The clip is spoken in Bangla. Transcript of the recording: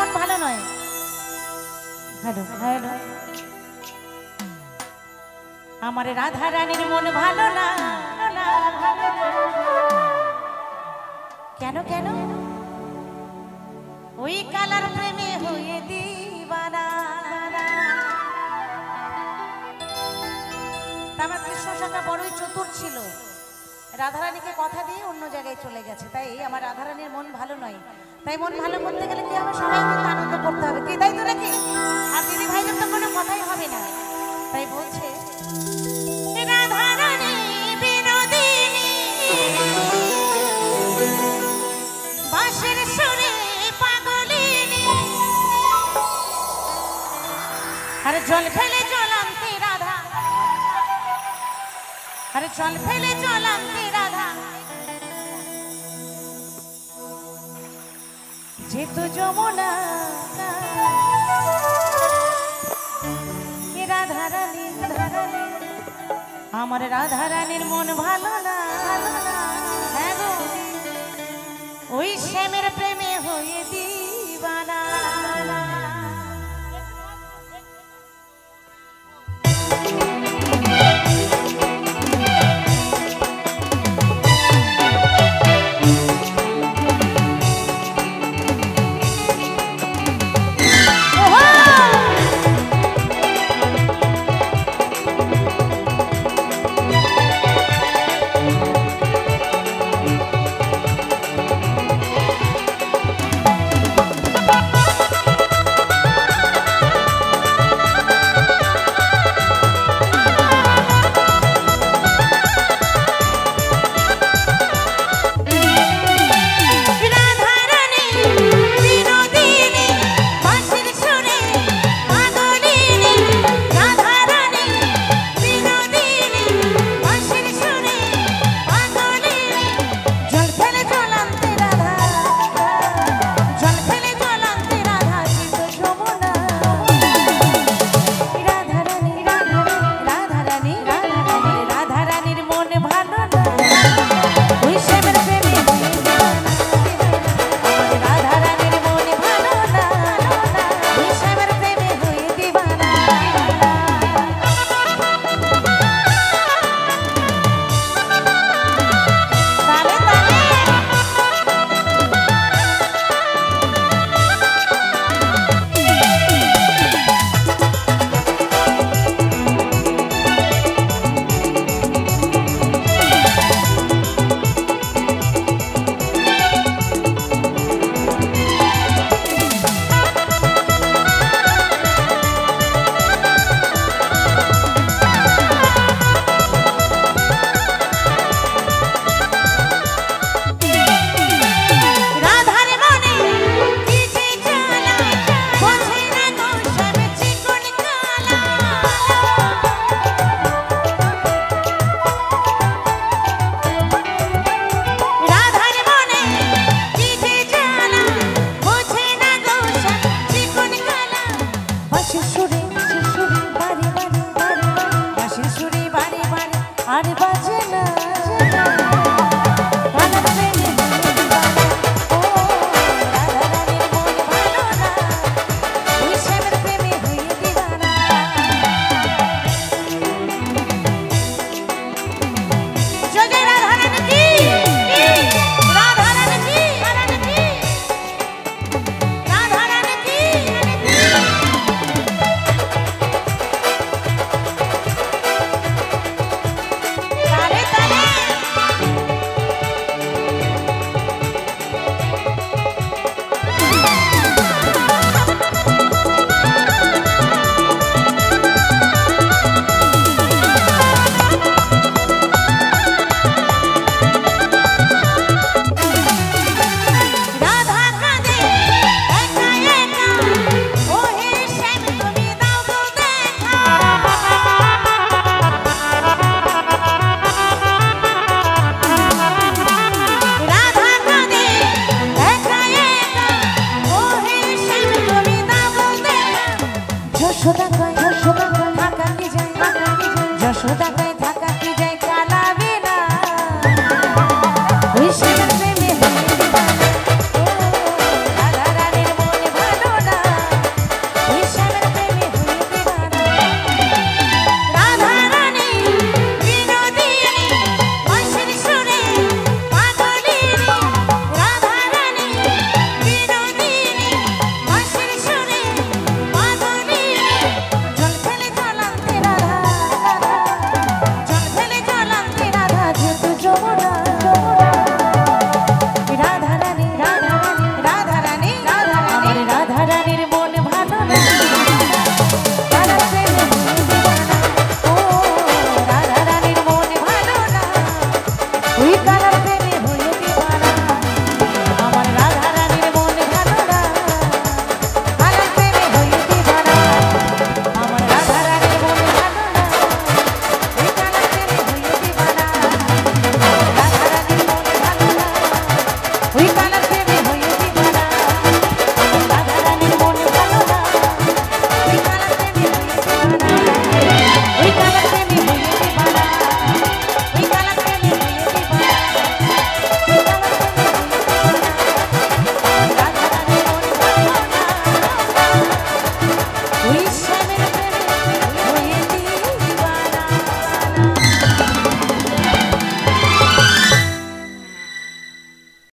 মন ভালো নয়। হ্যালো হ্যালো, আমার রাধা রানীর মন ভালো না। কেন কেন? ওই কালার প্রেমে হয়ে দিবানা। আমার কৃষ্ণ শাখা বড়ই চতুর ছিল, রাধারানীকে কথা দিয়ে অন্য জায়গায় চলে গেছে, তাই আমার রাধারানীর মন ভালো নয়। তাই মন ভালো করতে গেলে কি হবে? সবাই কিন্তু আনন্দ করতে হবে, কি তাই তো নাকি? আর দিদি ভাইদের তো কোনো কথাই হবে না। তাই বলছে রাধারানী বিনোদিনী বাঁশির সুরে পাগলিনী, আরে জল ফেলে জলান্তি রাধা, আরে জল ফেলে জলান্তি রাধা, যেহেতু যমুনা রাধারানী রাধারানী, আমার রাধারানীর মন ভালো না। হ্যাঁ গো, ওই শ্যামের প্রেমে হয়ে দিবানা। যশোদা কয়